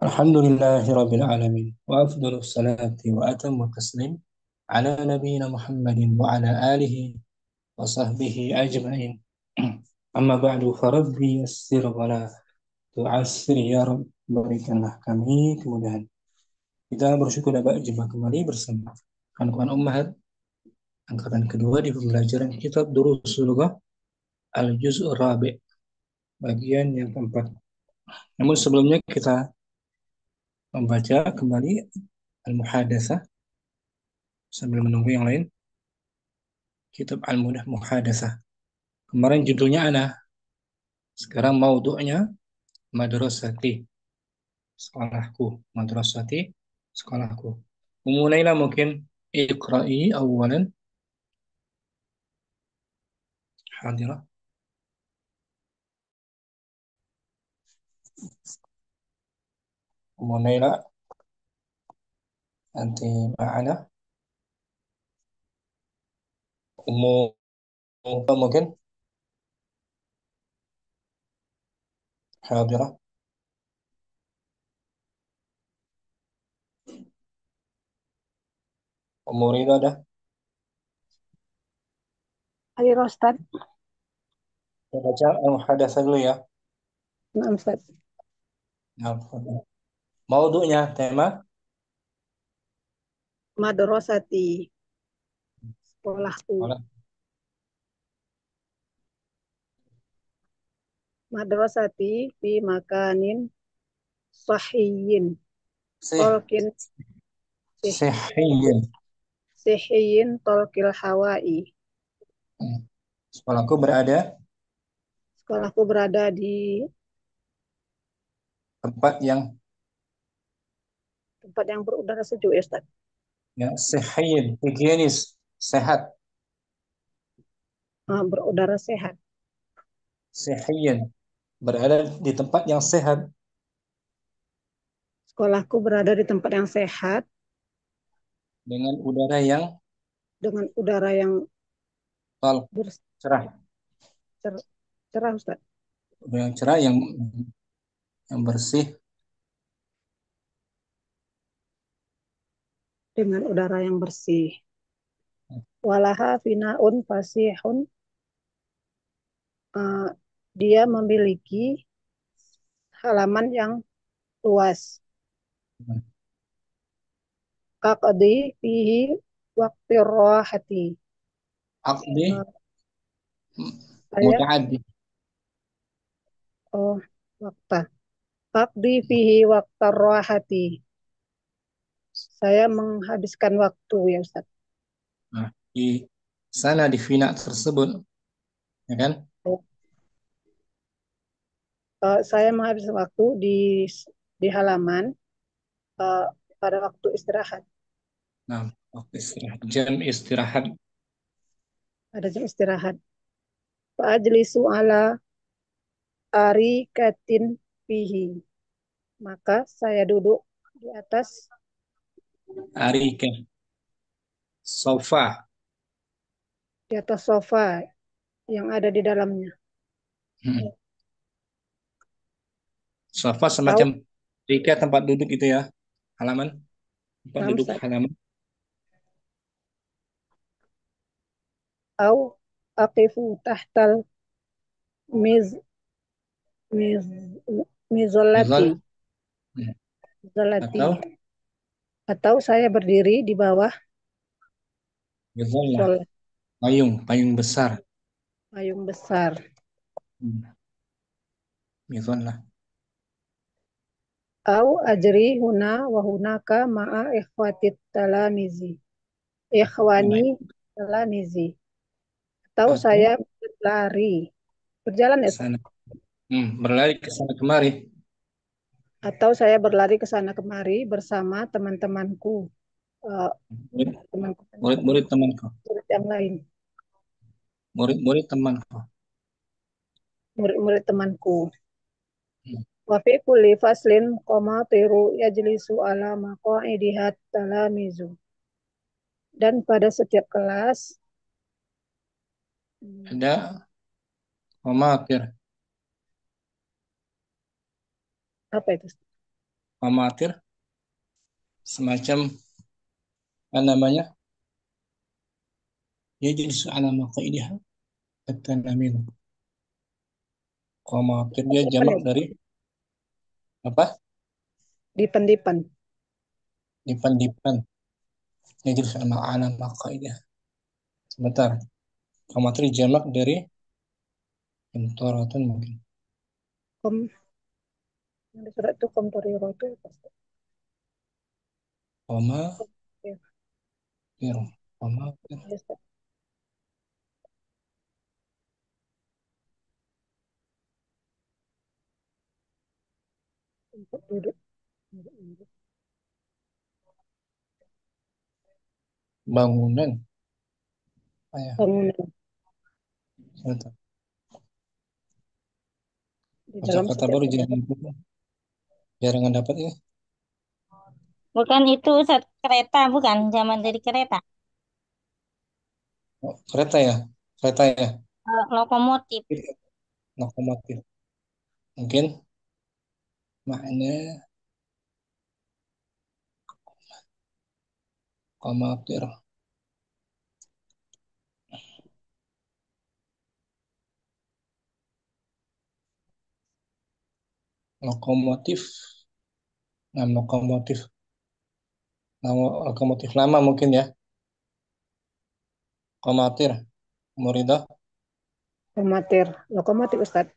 الحمد لله رب العالمين وأفضل الصلاة وأتم التسليم على نبينا محمد وعلى آله وصحبه أجمعين. أما بعد فربي يسر ولا تعسر ya Rabb, berikanlah kami kemudahan. Kita bersyukur dapat jumpa kembali bersama kawan-kawan Ummahat angkatan kedua di pembelajaran kitab Durusul Lughah Al-Juz'ur Rabi' bagian yang keempat. Namun sebelumnya kita membaca kembali Al-Muhadatsah sambil menunggu yang lain. Kitab Al-Mudah Muhadatsah. Kemarin judulnya Ana, sekarang maudhu'nya Madrasati, sekolahku. Madrasati, sekolahku. Mulailah mungkin Iqra'i awalan hadirah. Mulailah nanti ma'ana umum mungkin hadirah. Umurida dah. Ali Rostad, Kita baca Al-Muhadatsah dulu ya. Naam Ustaz. Nah, maudhu'nya tema Madrasati, sekolahku. sekolah. Madrasati fi makanin sahiyyin. Sih, Tolkin sih, sihhiyin. sihiyyin tolkil hawai. Sekolahku berada Sekolahku berada di tempat yang tempat yang berudara sejuk ya Ustaz. ya sihhiyin, higienis, sehat. Berudara sehat. Sihhiyin, berada di tempat yang sehat Sekolahku berada di tempat yang sehat dengan udara yang dengan udara yang tol cerah, cerah Ustaz. udara yang cerah yang bersih. Dengan udara yang bersih. Walaha finaun fasihun. eh, Dia memiliki halaman yang luas. Kaqdi fihi waqti rohati. Aqdi Saya mutaaddi. oh wakta. Kaqdi fihi waqta rohati. Saya menghabiskan waktu ya Ustaz. Nah, di sana di Vina tersebut, ya kan? Saya menghabiskan waktu di halaman eh, pada waktu istirahat. Nah, waktu istirahat, jam istirahat. Ada jam istirahat. Fa'ajlisu ala arikatin fihi. Maka saya duduk di atas Arika, sofa. sofa yang ada di dalamnya. Hmm. Sofa Atau semacam Arika tempat duduk itu ya, halaman, tempat duduk Ustaz, halaman. atau aqifu tahtal miz miz mizolati Mizal, hmm. zolati Atau atau saya berdiri di bawah mizal lah, sol payung besar. payung besar. Hmm. Mizal lah. Au ajri huna wa hunaka ma'a ikhwatit talamizi. Ikhwani Baik. talamizi. Atau Aku saya berlari. Berjalan ke ya, Ustaz? sana. Berlari ke sana kemari. Atau saya berlari ke sana kemari bersama teman-temanku, eh, Murid, teman-teman murid-murid temanku. murid yang lain, Murid-murid temanku. murid-murid temanku. Hmm. Wa fi kulli faslin qamatiru yajlisu ala maqa'idihat talamizu. Dan pada setiap kelas, Ada pemakir. apa itu? amatir, semacam apa namanya, yajlisu ala maqaidiha at-tanamil. Qamatir dia Dipan jamak ya, dari apa? dipan-dipan. Dipan-dipan. Yajlisu ala maqaidiha. Sebentar. Qamatir jamak dari intoratun mungkin. Kom, yang di surat itu komtoriro itu pasti. Qamatir. Ya, Qamatir. ya, Ustaz. Untuk duduk. Bangunan. Ah, ya. Bangunan Sebentar. di dalam Kata-kata setiap baru kelas. jarang dapat ya. Bukan itu Ustaz, kereta, bukan zaman dari kereta. Oh, kereta ya. Kereta ya. Lokomotif. Lokomotif. Mungkin makna komatir. Lokomotif. Nah, lokomotif. Nama lokomotif lama mungkin ya. Komatir. Muridah. Lokomotif, lokomotif Ustadz.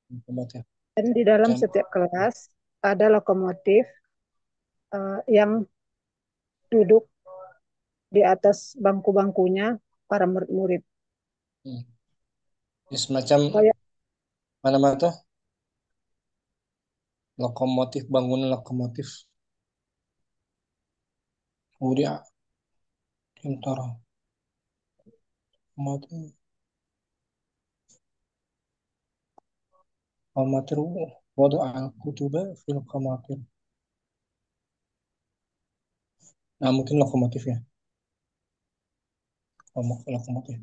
Lokomotif. Dan di dalam Jam. setiap kelas ada lokomotif yang duduk di atas bangku-bangkunya para murid-murid. Hmm. Ini semacam Kayak mana mana tuh? Lokomotif, bangunan lokomotif. Kemudian Kintara. Komatir. Komatir. Wadu al-kutuba fil komatir. Nah, mungkin lokomotif ya. Lokomotif.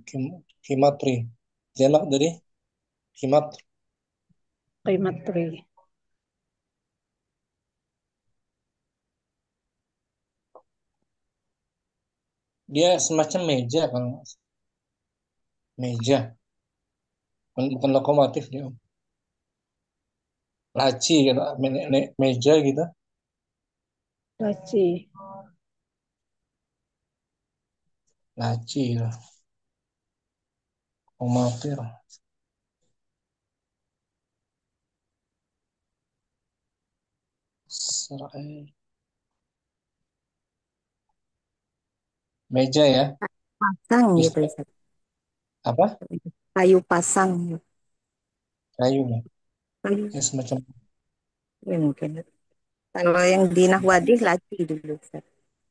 Kimatri. Jamak dari kimat. Primatri. Dia semacam meja kalau meja. Bukan lokomotif dia. Laci gitu. Meja gitu. Laci. Laci gitu. Komatir. Serai. Meja ya. Pasang gitu Bisa Ustaz. apa? Kayu pasang gitu. Kayu ya. Kayu Ya semacam ya mungkin. Kalau yang di Nahwadih laci dulu Ustaz.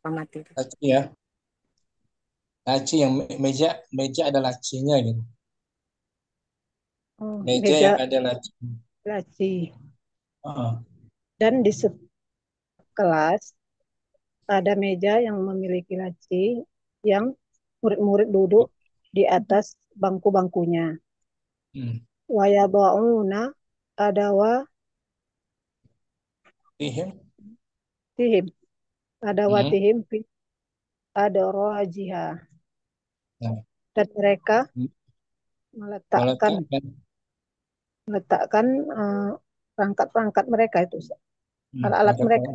Pamatir. laci ya. Laci yang meja, meja ada lacinya gitu. Oh, Meja yang meja ada laci. laci. Ah, Dan di kelas ada meja yang memiliki laci yang murid-murid duduk di atas bangku-bangkunya. hmm. Wayada'una adawa Ihim. tihim. Hmm. Adawatihim fi adarajiha. Nah, Dan mereka meletakkan meletakkan meletakkan eh, perangkat-perangkat mereka itu, alat-alat pakai mereka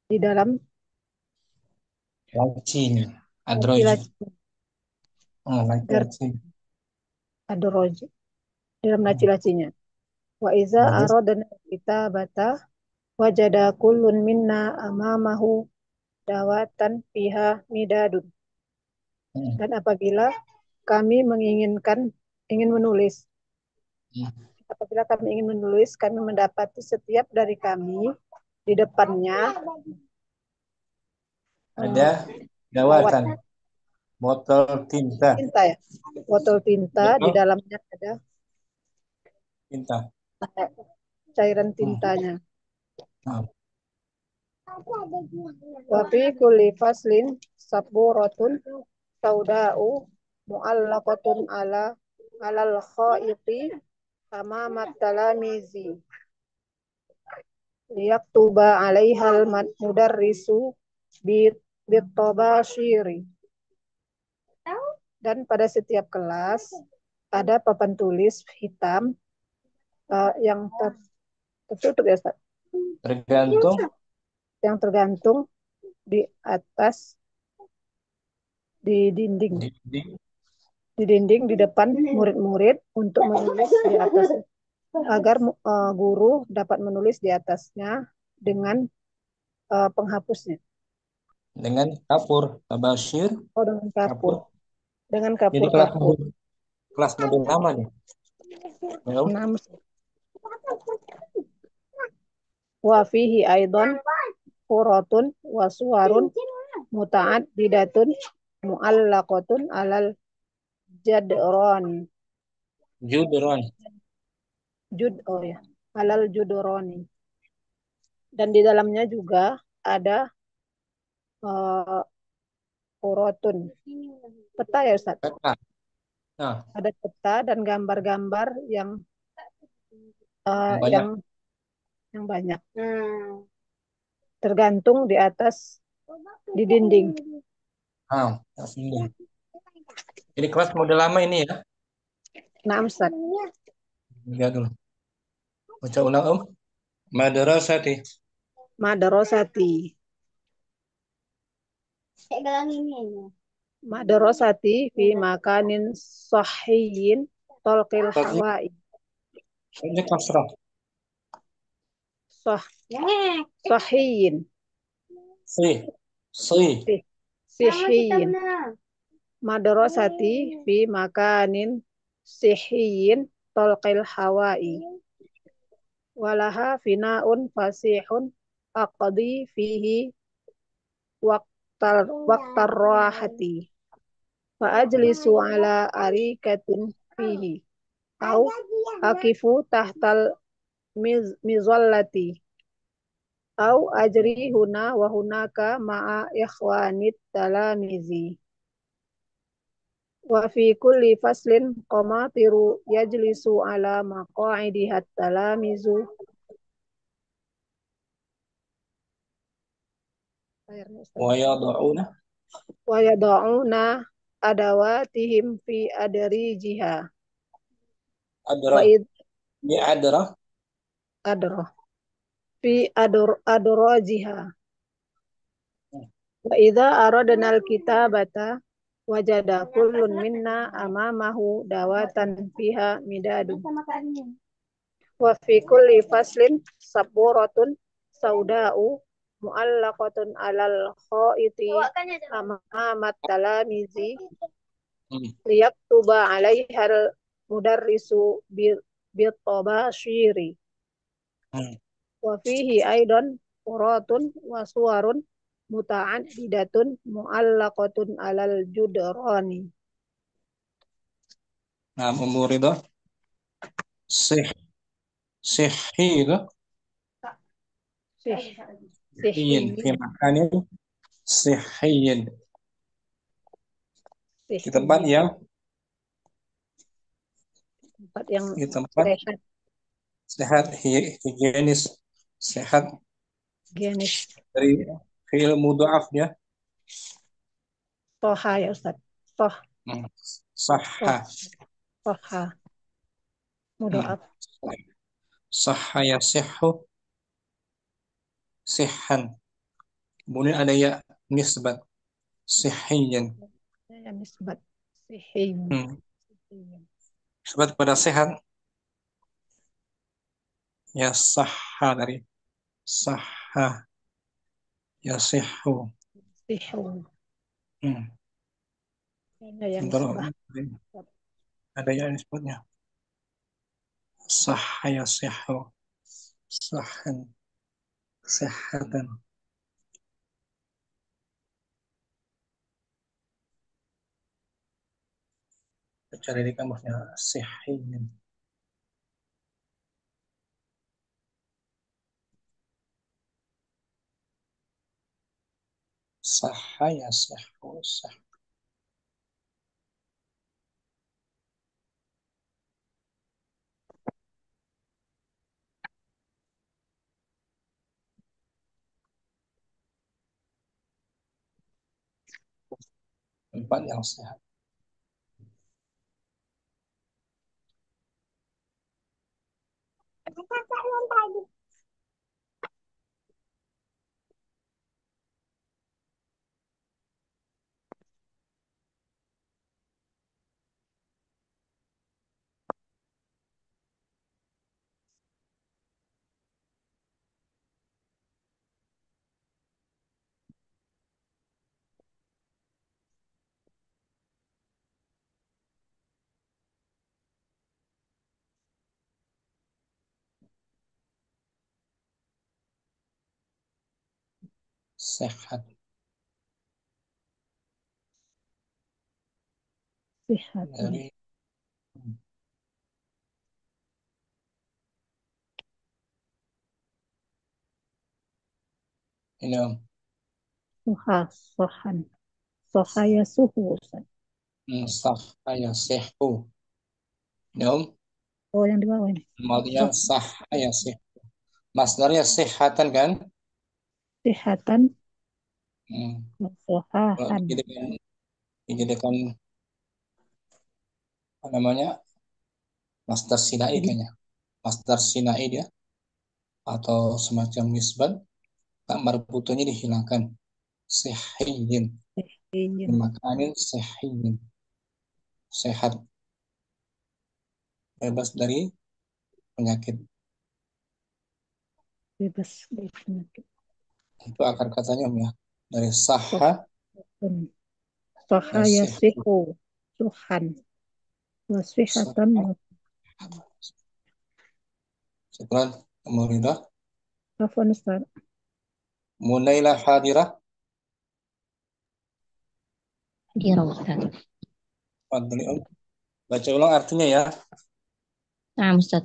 di dalam lacinya. Adroji. laci-laci Oh, agar laci. adoroji di dalam Hmm. laci-lacinya. Wa iza Bagus. aradna kita bata wajada kullun minna amamahu dawatan fiha midadun. Hmm. Dan apabila kami ingin menulis, Hmm. kami mendapati setiap dari kami di depannya Ada eh, dawat dawatan, botol tinta, tinta ya, botol tinta di botol dalamnya ada tinta. cairan Hmm. tintanya. Nah, Wa fi kulli faslin saburatun sauda'u mu'allaqatun alal khaiti amamat talamizi. liyaktuba 'alaihal mudarrisu bitabashiri. Dan pada setiap kelas ada papan tulis hitam yang tertutup ya Ustaz. Tergantung Yang tergantung di atas di dinding. Di dinding di depan murid-murid untuk menulis di atas agar guru dapat menulis di atasnya dengan penghapusnya. dengan kapur, tabashir, Oh, dengan kapur. kapur. Dengan Jadi kapur-kapur. kelas model lama nih. Ya, Wa fihi aidan quratun wa suwarun muta'addidatun mu'allaqatun alal jadroni. judron. Oh ya, alal judroni. Dan di dalamnya juga ada quratun. Peta ya Ustaz? Peta. Nah, Ada peta dan gambar-gambar yang banyak. yang banyak. Tergantung di atas di dinding. Ini. Jadi kelas model lama ini ya. Nah, Ustaz. Lihat dulu. Baca ulang Om. Madrasati. Madrasati. Madrasati fi makanin sahhiyin talqil hawai. Ini kasrah. Sahhiyin. Sihhiyin. Madrasati fi makanin sihhiyin talqil hawai. Walaha fina'un fasihun aqdi fihi waqtar rahati. Fa ajlisu ala arikatin fihi. Au akifu tahtal mizallati. Au ajri huna wa hunaka ma'a ikhwanit talamizi. Wa fi kulli faslin qamatiru yajlisu ala maqa'idiha talamizu. Wa yada'una adawatihim fi adrijiha. Adra. Ini adra. Adra. Fi adrajiha. Wa idza aradna al-kitabata wajada kullun minna amamahu dawatan fiha midadu. Wa fi kulli faslin saburatun sauda'u mu'allaqatun alal khaiti amamat talamizi liyaktuba 'alaihal mudarrisu bitabashiri. Wa fihi aidan quratun wa suwarun muta'addidatun mu'allaqatun alal judrani. Nah, umur itu sihhi itu sihhiyin fi makanin sihhiyin. Di tempat yang sehat, higienis, sehat. Higienis. Dari fi'il mudha'af ya. Toha ya Ustaz. Sahha. Toha. Mudha'af. Sahha yasihhu. Sihhan. Kemudian ada ya nisbat. Sihhiyan. Ya nisbat. Sihhiyan. Nisbat pada sehat. Ya sahha dari sahha yasihhu. Sihhu. Ada ya nisbatnya. Sahha yasihhu. Sahhan. Sihhatan. Cari di kamusnya sihhiyan. Sahha yasihhu. Sah. Tempat yang sehat. Sehat. Sihatun. Dari ini Om. Soha, sohan. Soha ya suhu, Ustaz. Sah ya sehu. Ini Om. Oh, yang di bawah ini. Maksudnya Soh, sah ya sih. Masdarnya sehatan kan? sihatan, Hmm. Kalau sohahan. dijadikan apa namanya? Masdar sinai Jadi, kayaknya. Masdar sinai dia atau semacam nisbat, tak marbutonya dihilangkan. Sehiyin. izin, Makanin sehiyin. Sehat. Bebas dari penyakit. bebas dari penyakit. Itu akar katanya Om ya. Dari saha Sohun. Soha ya ya sehu. sihu, suhan. Wasihatan, Syukran. Kemudian afwan, Ustaz. Munailah hadirah. Hadirah Ustaz. Fadli Om. Baca ulang artinya ya. Nah, Ustaz.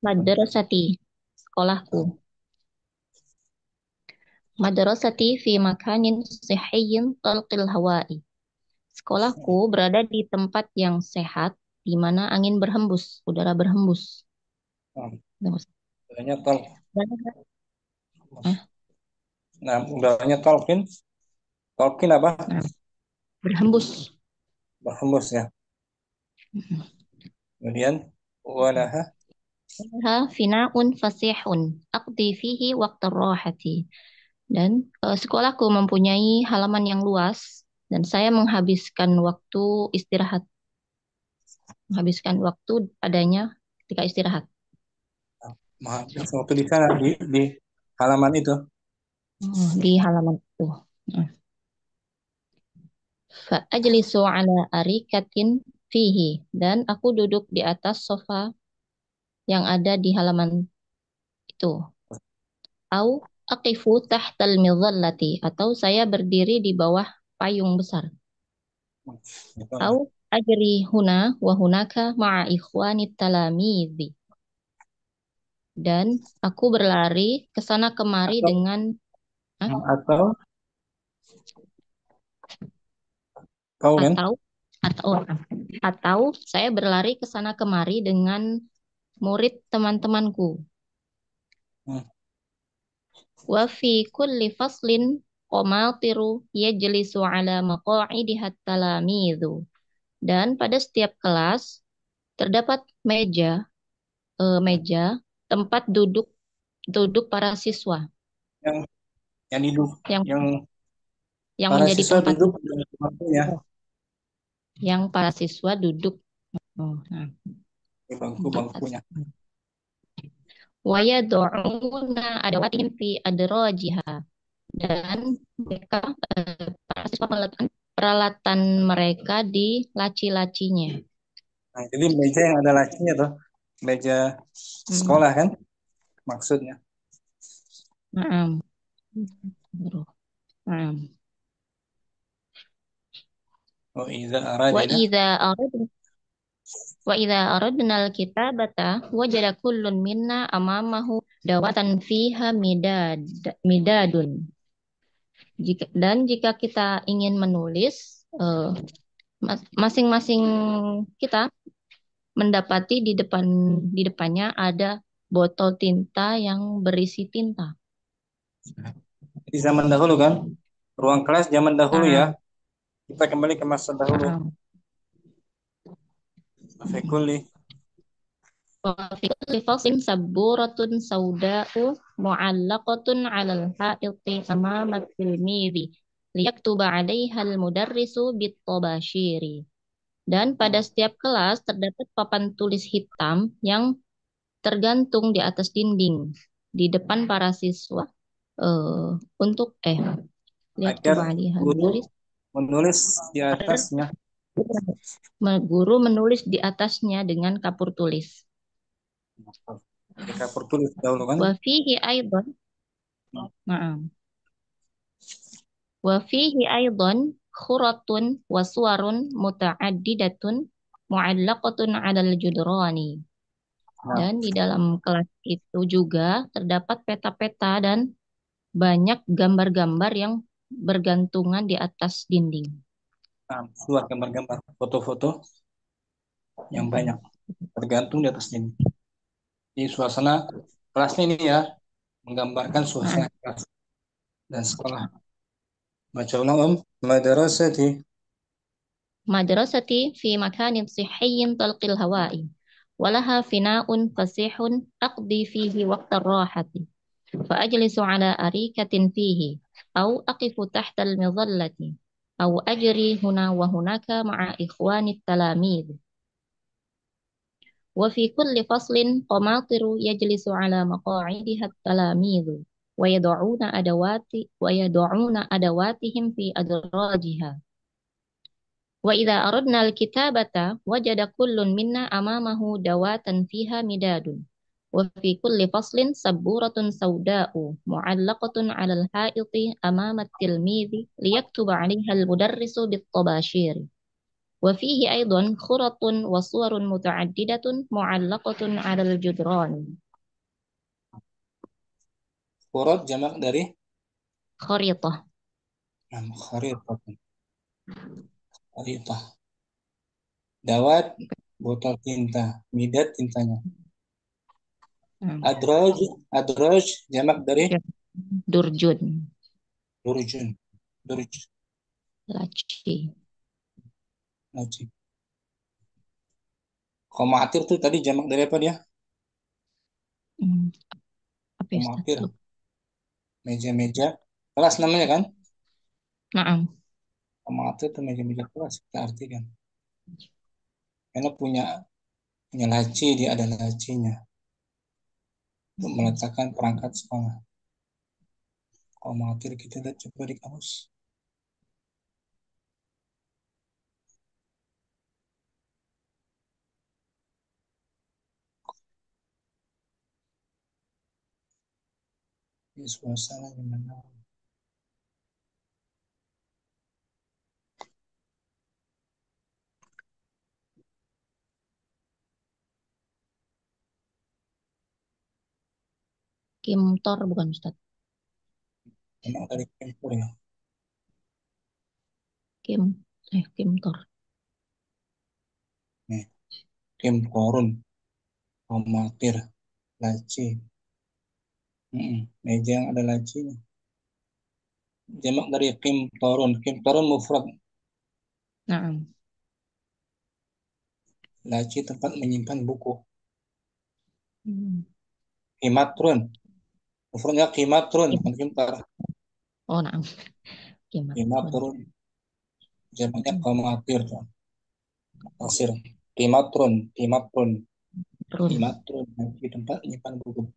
Madrasati, sekolahku. Madrasati fi makanin sihiyyin talqil hawa'i. Sekolahku berada di tempat yang sehat, di mana angin berhembus, udara berhembus. Nah, Nah, Ustaz. udaranya tol. Hah? Nah, udaranya tolkin. Tolkin apa? Nah, berhembus. Berhembus ya. Kemudian walaha Fina'un fasihun, aqdi fihi waqtar rahati. Dan sekolahku mempunyai halaman yang luas, dan saya menghabiskan waktu padanya ketika istirahat. menghabis waktu di sana di halaman itu. Di halaman itu. Nah, Fa'ajlisu ala arikatin fihi. Dan aku duduk di atas sofa yang ada di halaman itu. Au aqifu tahtal midhallati. Atau saya berdiri di bawah payung besar. Gitu. Au ajri huna wa hunaka ma'a ikhwani talamidhi. Dan aku berlari ke sana kemari Atau dengan Hah? atau kau kan? atau atau atau saya berlari ke sana kemari dengan murid teman-temanku. Hmm. Wa fi kulli faslin qamatiru yajlisu ala maqa'idiha talamizu. Dan pada setiap kelas terdapat meja tempat duduk duduk para siswa Yang yang duduk yang yang yang para menjadi siswa tempat duduk di bangkunya, yang para siswa duduk. Nah, di di bangku-bangkunya. wa yad'una adawatihim fi adrajiha. Dan mereka para siswa meletakkan peralatan mereka di laci-lacinya. Nah, jadi meja yang ada lacinya tuh, meja Hmm. sekolah kan maksudnya. Naam. Naam. Oh, iza Wa aradina. idza aradna wa idza aradna al-kitabata wajada kullun minna amamahu dawatan fiha midadun. Jika kita ingin menulis, masing-masing kita mendapati di depannya ada botol tinta yang berisi tinta. Di zaman dahulu kan ruang kelas zaman dahulu ya. Naam. Kita kembali ke masa dahulu. Naam. Fi kulli وفي كل فصل سبورة سوداء معلقة على الحائط أمام التلميذ ليكتب عليها المدرس بالطباشير. Dan pada setiap kelas terdapat papan tulis hitam yang tergantung di atas dinding di depan para siswa untuk agar liyaktuba 'alaiha guru al-mudarris, menulis di agar atasnya. guru menulis di atasnya dengan kapur tulis. Di kapur tulis dahulu kan. Wa fihi aidan, na'am. Wa fihi aidan khuratun wa suwarun muta'addidatun mu'allaqatun 'alal judrani. Nah, Dan di dalam kelas itu juga terdapat peta-peta dan banyak gambar-gambar yang bergantungan di atas dinding. surat gambar-gambar, foto-foto yang banyak tergantung di atas ini. Di suasana kelasnya ini ya, menggambarkan Nah, suasana kelas dan sekolah. Baca ulang Om. Madrasati madrasati fi makanin sihhiyyin talqil hawa'i walaha fina'un fasihun aqdi fihi waqta rahati fa ajlisu ala arikatin fihi au aqifu tahta al-mizallati au ajri huna wa hunaka ma'a ikhwani talamid wa fi kulli faslin qamatir yajlisu ala maqa'idiha at-talamid wa yad'una adawatihim fi adrajiha. وإذا أردنا الكتابة وجد كل منا أمامه دواتا فيها مداد وفي كل فصل سبورة سوداء معلقة على الحائط أمام التلميذ ليكتب عليها المدرس بالطباشير وفيه أيضا خرط وصور متعددة معلقة على الجدران. Surat jamak dari خريطة. kharitah. Kharitah. Dawat botol tinta, midad tintanya. Adraj jamak dari درجون. durjun. Durj. laci. Laci. Komatir tuh tadi jamak dari apa dia? Apa ya, Ustaz? Komatir. Meja-meja kelas namanya kan? Naam. Komatir itu meja-meja kelas kita artikan. Karena punya laci, dia ada lacinya untuk meletakkan perangkat sekolah. Komatir kita lihat coba di kamus. Di suasana gimana? Kimtor bukan Ustaz? Enak dari kempur ya. Kimtor. Nih, kimtorun, komatir, laci. Meja yang ada lacinya. Jamak dari kimtorun. Kimtorun mufrad. Naam. Laci tempat menyimpan buku. Hmm. Kimatrun. Mufradnya kimatrun, bukan kimtar. Oh, naam. Kimatrun. Jamaknya komatir. Tasir. Kimatrun. Kimatrun. Run. Kimatrun. Laci tempat menyimpan buku.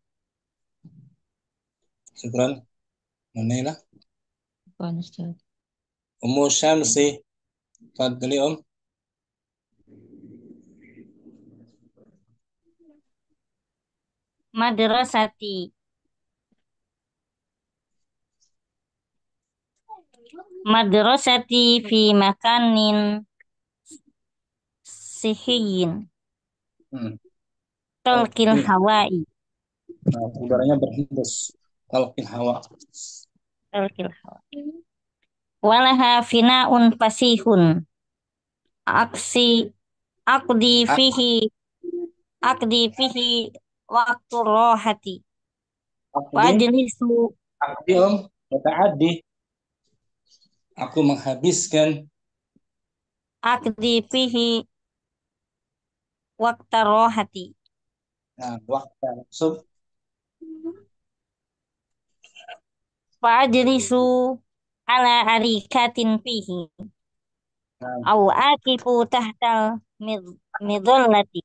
Syukran. Manailah. Bukan Ustaz. Ummu Syamsi. Fadli Om. Madrasati madrasati fi makanin sihiyin talqil hawai Nah, udaranya berhembus. Talqil hawa. talqil hawai walaha finaun fasihun aksi akdi fihi waktu rohati Akdi. wajlisu Akdi Om. Muta'addi. Aku menghabiskan aqdi fihi waqta rohati. waktu sub Fa'ajlisu ala arikatin fihi. nah, Au akifu tahtal midhollati.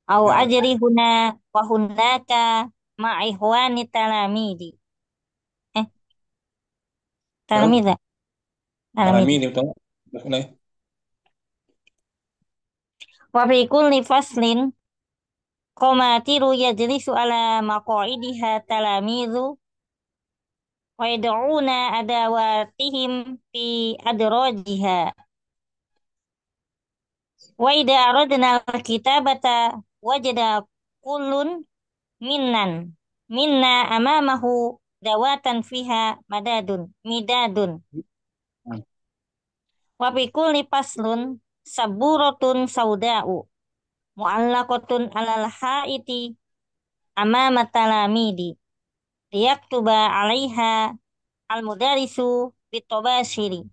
Au nah, ajri huna wa hunaka ma'ihwani talamidi. Eh, terus talamida. malam Talamidi. ini betul. Boleh. Wa fi kulli faslin qamatiru yajlisu ala maqa'idiha talamidu wa yad'una adawatihim fi adrajiha. Wa idza aradna al-kitabata wajada kullun minna amamahu dawatan fiha midadun Nah, wa fi kulli faslun saburatun sauda'u mu'allaqatun alal haiti amama talamidi liyaktuba 'alaiha al-mudarisu bitobashiri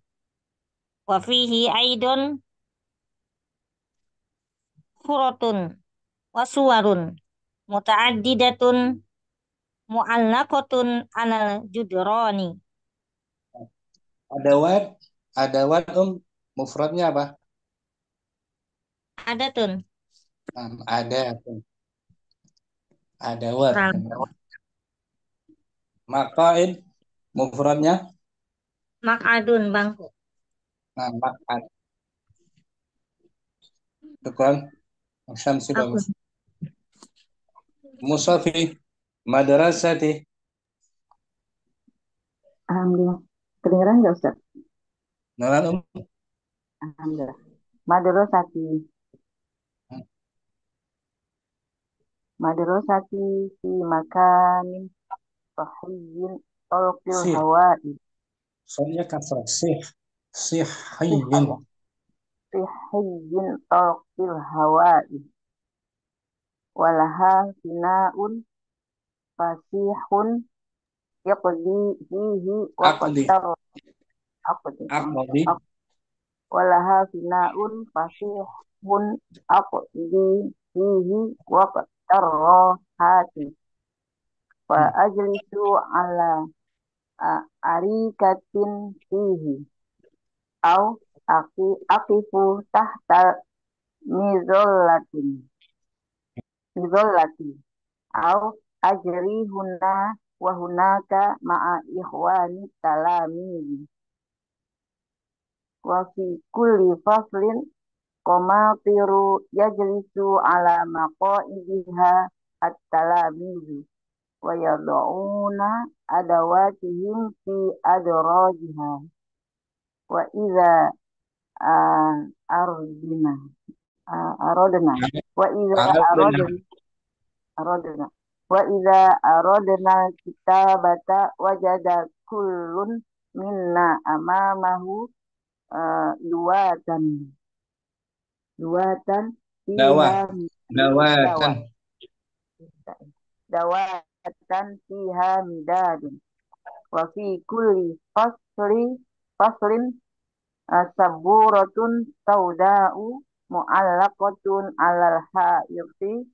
wa fihi aidon suratun wa suwarun muta'addidatun mu'allaqatun alal judrani. adawat, adawat mufradnya apa? Ada tun. Ada adawat. Maqaid mufradnya Mak'adun bangku. maq'ad. Betul. Syamsi Aku. bagus. Musafi madrasati. Alhamdulillah. Kedengeran nggak Ustaz? Nalan Alhamdulillah. Madrasati. Madrasati fi makanin sahiyyin talqil sih. hawa'i. Soalnya kasrah sih. Sihayyin. Sahiyyin talqil hawa'i. Walaha fina'un fasihun yaqdi fihi wa Aqdi. qattar aqdi. Aqdi. Walaha fina'un fasihun aqdi fihi wa qattar hati. Fa ajlisu ala arikatin fihi au aqifu tahta mizollatin mizollati au ajri huna wa hunaka ma'a ikhwani talamizi wa fi kulli faslin qamatiru yajlisu ala maqaidiha at-talamizi wa yad'una adawatihim fi adrajiha wa idza ardina aradna wa idza aradna wa idza aradna kitabata wajada kullun minna amamahu luwatan Dawah. fiha Dawatan. dawatan fiha midadun wa fi kulli faslin saburatun sauda'u mu'allaqatun alal ha'iti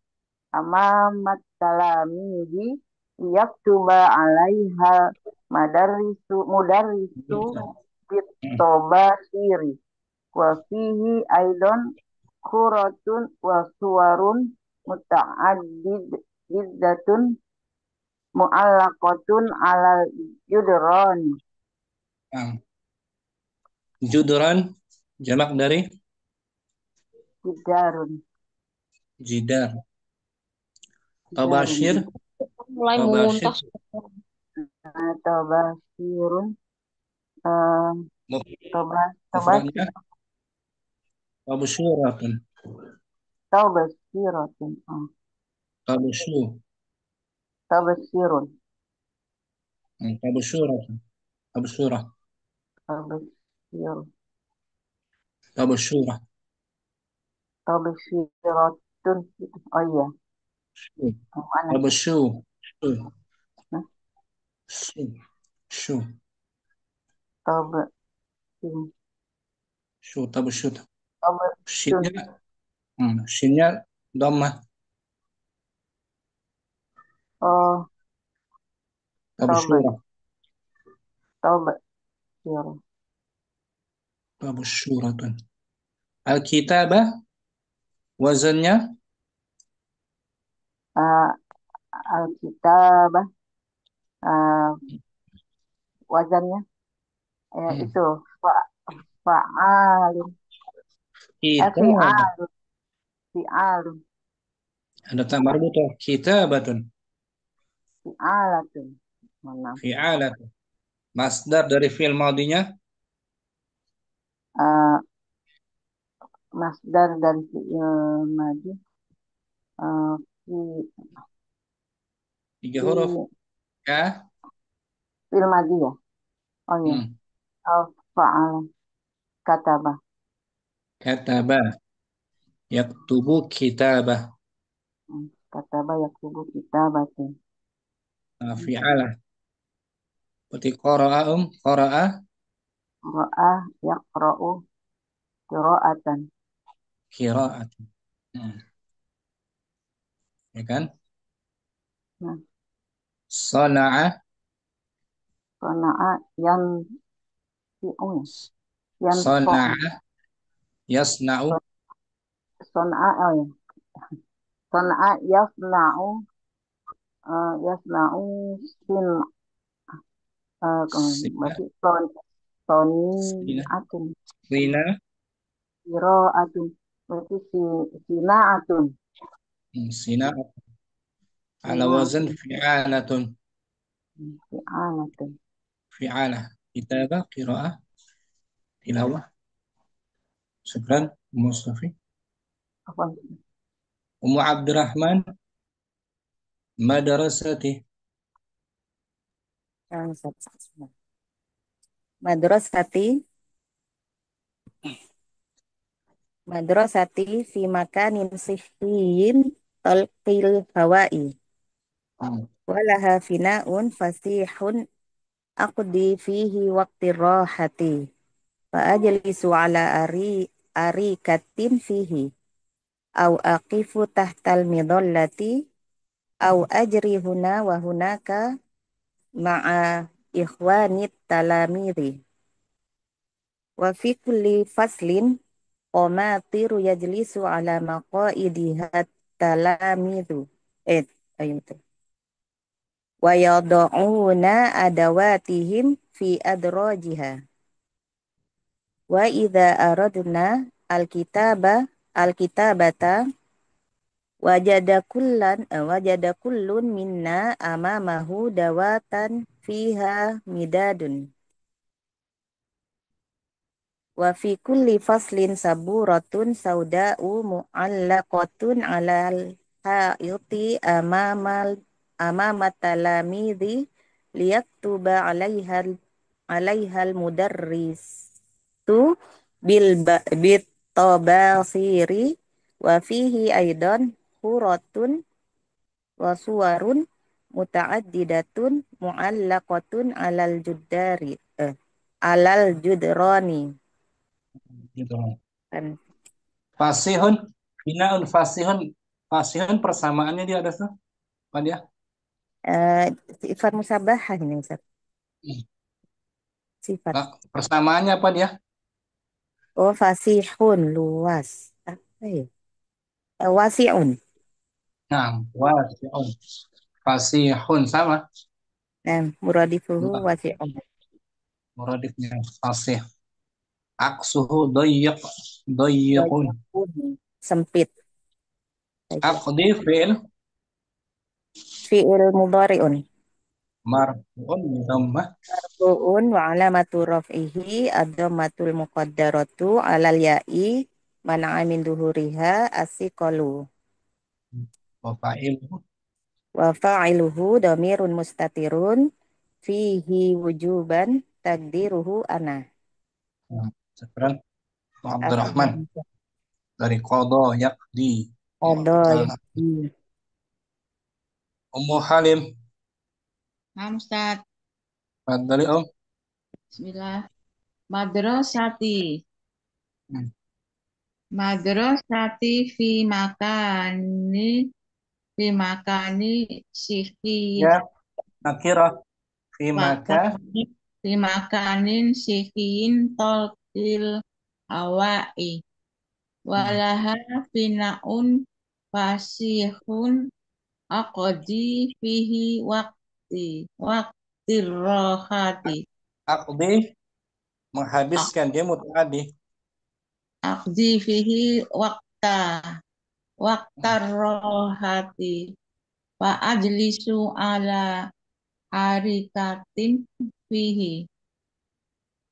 amamat talamizi liyaktuba 'alaiha mudarrisu bitobasiri wa fihi aidan kuratun wa suwarun muta'addidatun mu'allaqatun alal judrani. Judran jamak dari Jidarun. jidar. Tabashir. Mulai muntah. Tabashirun. Mufradnya tabsyiratun. Tabasyiratun. Tabsyu. Tabasirun. Tabsyiratun. Tabsyirah. Tabasir. Tabsyirah. Tabasyiratun. Oh iya. Mana? Tabsyu. Hah? Syu. Tab Syuta bersyuta. Syut. Shinnya dhammah. Oh, Tabusyura. taubat. Syura. Tabusyuratun. Al-kitabah wazannya Uh, Alkitabah. Wazannya itu fa fa'alun. kitabah. Fi'alun. Ada tamar butuh kitabatun. Fi'alatun. Mana? Fi'alatun. Masdar dari fi'il madinya Uh, Masdar dan fi'il madi. Fi, 3 fi, huruf. Ya. fi'il madi ya? Oh iya. Hmm. Fa'al. Katabah. Kataba. Yaktubu kitabah. Katabah yaktubu kitabatun. Fi'alah. Seperti qara'a qara'a Ra'ah yaqra'u qira'atan. qira'atun. Ya kan? Nah, Sana'a Sana'a yan fi'un. Yan sana'a yasna'u Sana'a oh ya. Sana'a yasna'u yasna'u sin sina berarti soni sina atun sina siro atun berarti sina atun sina ala sina wazan atun fi'alatun. si alatun Fi'alah. Kitabah qira'ah tilawah. Syukran Mustafi. apa Ummu Abdurrahman madrasati. madrasati madrasati fi makanin sihhiyin talqil hawai walaha fina'un fasihun aqdi fihi waqti rahati fa ajlisu ala arikatin fihi au aqifu tahtal midallati au ajri huna wa hunaka ma'a ikhwanit talamidhi wa fi kulli faslin qamatiru yajlisu ala maqaidihat talamidhu ayat wa yad'una adawatihim fi adrajiha wa idza aradna alkitabata wajada kullun minna amamahu dawatan fiha midadun wa fi kulli faslin saburatun sauda'u mu'allaqatun 'alal ha'iti amama talamidhi liyaktuba 'alaihal mudarris tu bit tabasiri wa fihi aidan huratun wa suwarun muta'addidatun mu'allaqatun 'alal judrani Gitu. kan. Fasihun bina'un fasihun persamaannya dia ada tuh. Apa dia? Sifat musabahah ini Ustaz. Sifat. Persamaannya apa dia? Oh, fasihun luas. Apa ya? Wasi'un. Nah, wasi'un. Fasihun sama. Muradifuhu wasi'un. Muradifnya fasih. Aksuhu doyyikun. Sempit. Aqdi fi'il Fi'il mudhari'un. marfu'un dhammah. Marfu'un wa alamatu raf'ihi ad-dhammatul muqaddaratu 'alal ya'i man'a min duhuriha as-siqalu. Wa fa'iluhu Wa fa'iluhu dhamirun mustatirun fihi wujuban takdiruhu ana. sekarang Abdurrahman dari qada yaqdi. Qada Salah. Ummu Halim. Nah, Ustaz. Fadhali Om. Bismillah. Madrasati. Hmm. Madrasati fi makani siki Ya, nakirah fi maka makani fi makanin sikin tolkil awai hmm. walaha finaun fasihun aqdi fihi wakti rohati Aqdi menghabiskan, dia muta'adi. aqdi fihi wakta rohati fa ajlisu ala arikatin fihi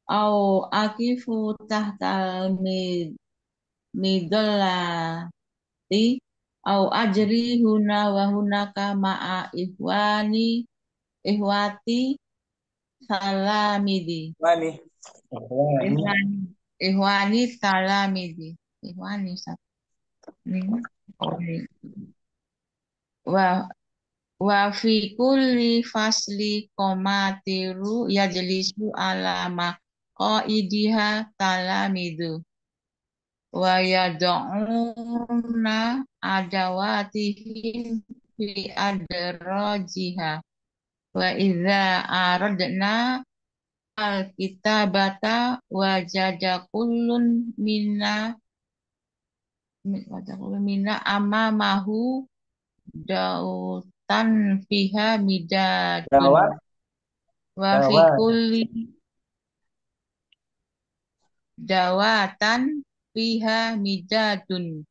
au akifu tahtal midallati au ajri huna wa hunaka ma'a ihwati salamidi Wani. Wani. ihwani ihwani salamidi ihwani salamidi wa wa fi kulli fasli komatiru yajlisu ala maqaidiha talamidu wa yad'una adawatihim fi adrajiha wa idza aradna al-kitabata wajada kullun minna amamahu dautan fiha midadun Dawat. wa fi Dawat. kulli dawatan fiha midadun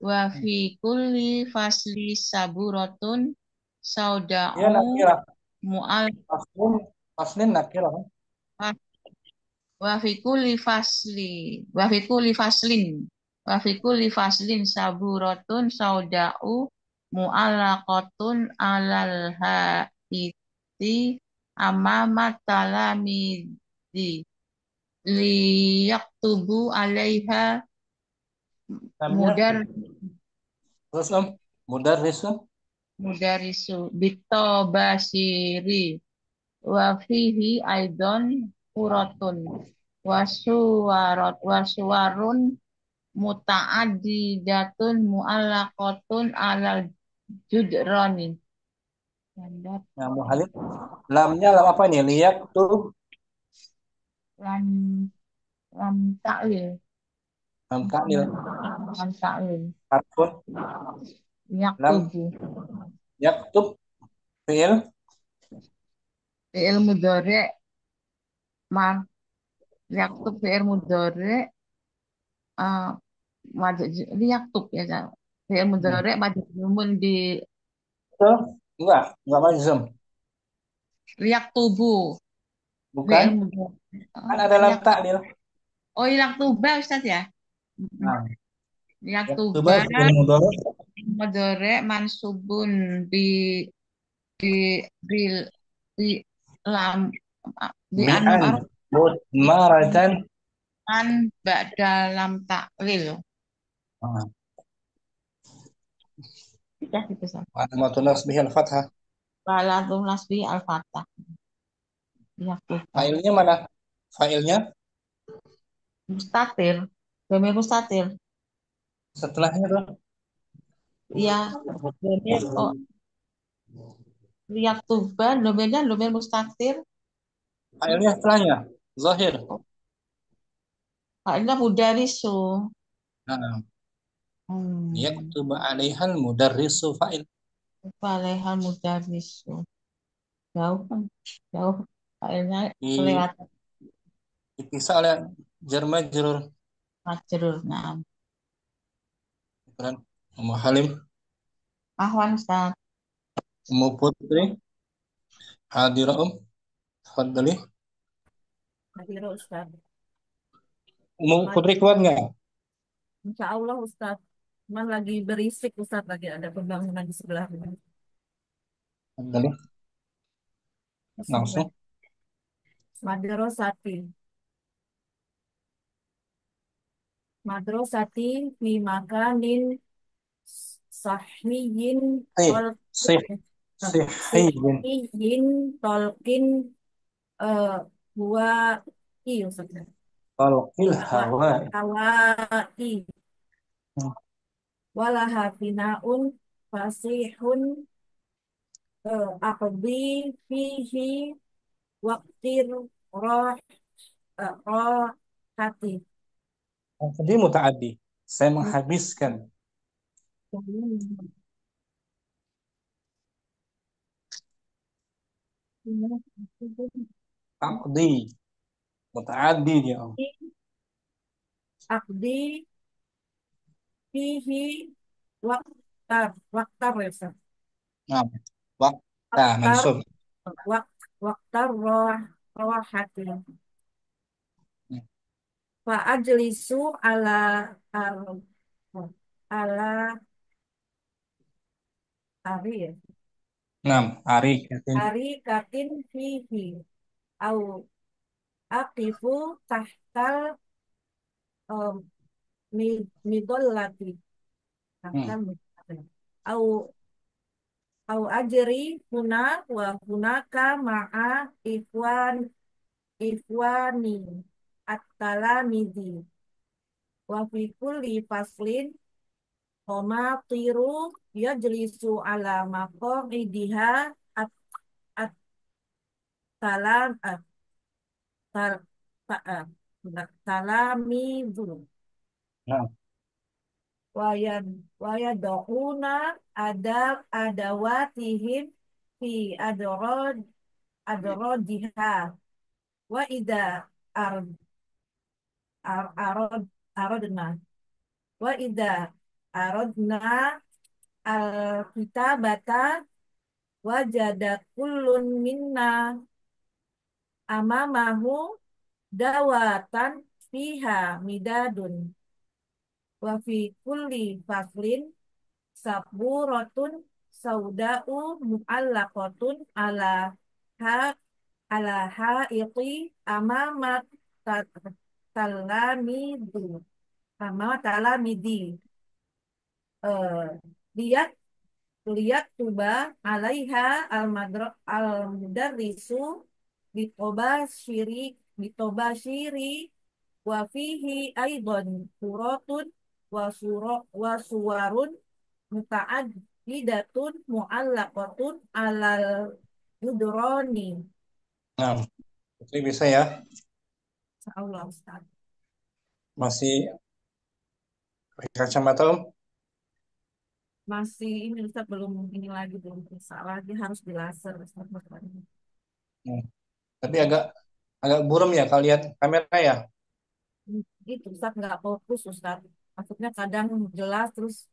wa fi kulli fasli saburatun Dia sauda'u nakirah. mu'al Faslin nakirah. wa fi kulli wa fi kulli faslin wa fi kulli faslin saburatun sauda'u mu'allaqatun alal haiti amama talamidi liyaktubu alaiha Namanya mudar terus mudarrisun. mudarisu bito basiri wa fihi aidon uratun wasuwarun muta'addidatun mu'allaqatun alal judrani. Nah, muhalif. Lamnya lam apa nih? Liyak tuh. Lam lam ta'lil Lam ta'lil. lam ta'lil Harfun. Lam yaktubu yaktub. Fi'il. fi'il mudhari mar yaktub fi'il mudhari yaktub ya kan fi'il Hmm. mudhari majzumun di Itu enggak majzum. yaktubu Bukan. fi'il mudhari Kan ada lam yak ta'lil. oh yaktuba Ustaz ya. Nah, yaktuba Yaktuba fi'il mudhari. mudhari mansubun bi di di di lam di anu Bi'an arab mudmaratan. an ba'da lam taklil Ah, sudah gitu Ustaz. alamatun nasbihil fathah. Walatul nasbi al-fatah yaktuba Fa'ilnya mana? Fa'ilnya mustatir domir mustatir setelahnya tuh. ya domir oh yaktuba domirnya domir mustatir Fa'ilnya setelahnya. Zahir. ini mudarisu Nah, hmm. yaktuba alaihal mudarrisu fa'il. Falehal mudarisu jauh kan jauh failnya Di, kelewatan dipisah oleh jar majrur. majrur nah Kan? Ummu Halim, ahwan Ustaz. Ummu Putri, Hadira Tafadhali. Hadir Ustaz. Ummu Putri kuat nggak? Insya Allah Ustaz. Cuman lagi berisik Ustaz, lagi ada pembangunan di sebelah. Tafadhali. Bismillah. Langsung. Madrasati. Madrasati fi makanin sahiyin Sih, sih, sihhiyin. sahiyin tolkin eh huwa iya Ustaz. Talqil hawa. hawai Hmm. walaha finaun fasihun aqdi fihi waqtir roh rohati. Tadi mutaaddi. Saya menghabiskan. Aqdi. Mutaaddi dia. Aqdi fihi waktar ya Ustaz. Nah, waqta Waktar mansub. waktar rohati. Hmm. Fa ajlisu ala ari ya. Nah, arikatin. Ari katin fihi au aqifu tahtal um, midollati tahtal midollati au ajri huna wa hunaka ma'a ikhwani at-talamidi wa fi kulli faslin homa tiru yajlisu ala maq'idiha at talam tal talamidu Nah, wayad wayaduna adawatihim fi adrodiha wa ida ar, arod arodna wa ida arodna al kitabata wajada kullun minna amamahu dawatan fiha midadun wa fi kulli faslin saburatun sauda'u mu'allaqatun ha ala haiti amama talamidu talamidi lihat lihat tuba alaiha al mudarrisu bitobashiri wa fihi aidan suratun wa suwarun muta'addidatun mu'allaqatun alal yudrani. nah, Putri bisa ya? Insyaallah Ustaz. Masih pakai kacamata Om? Masih ini Ustaz belum ini lagi belum bisa lagi harus di laser Ustaz. Hmm. Tapi agak buram ya kalau lihat kamera ya. Itu Ustaz nggak fokus Ustaz. Maksudnya kadang jelas terus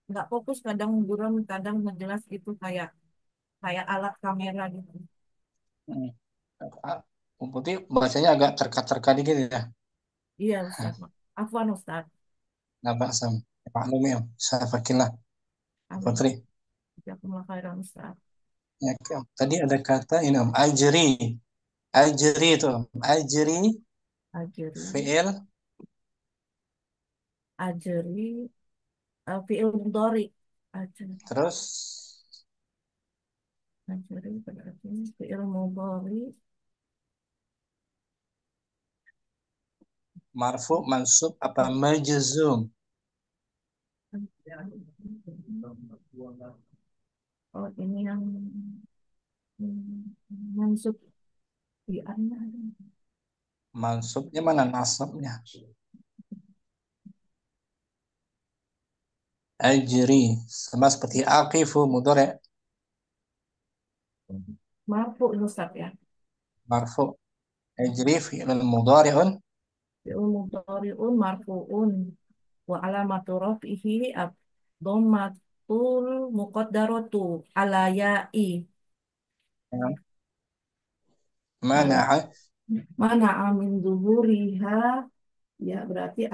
nggak fokus, kadang buram, kadang nggak jelas gitu kayak kayak alat kamera gitu. Hmm. Putih bahasanya agak terkat-terkat dikit ya. Iya Ustaz. Afwan Ustaz. Nggak bahasa. Maklum ya. Saya fakirlah. Amin. Putri. Jazakumullah khairan Ustaz. Ya, tadi ada kata ini Om. Ajri. Ajri itu Om. Ajri. Ajri. Fi'il. Ajri. Fi'il mudhari. Ajri. Terus. Ajri berarti fi'il mudhari. Marfu, mansub, apa majzum? Oh ini yang mansub di ana. Mansubnya mana? Nasabnya. Ajri. Sama seperti aqifu, mudhari. Marfu Ustaz ya. Marfu. Ajri fi'il mudhari'un. Fi'il mudhari'un marfu'un wa alamatu raf'ihi dhammatul muqaddaratu ala ya'i. Mana? Mana amin zuhuriha ya berarti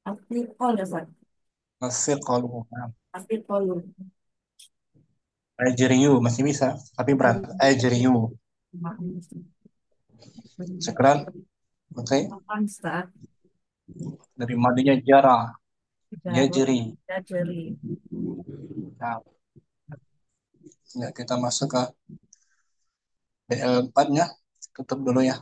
at-tiqal ya Ustaz. Nasiqalu. At-tiqal. Ajriyu masih bisa, tapi berat. Ajriyu. Sekarang, oke. Ustaz. Dari madinya jara. Yajri. Yajri. Nah, ya, kita masuk ke PL4-nya. tutup dulu ya.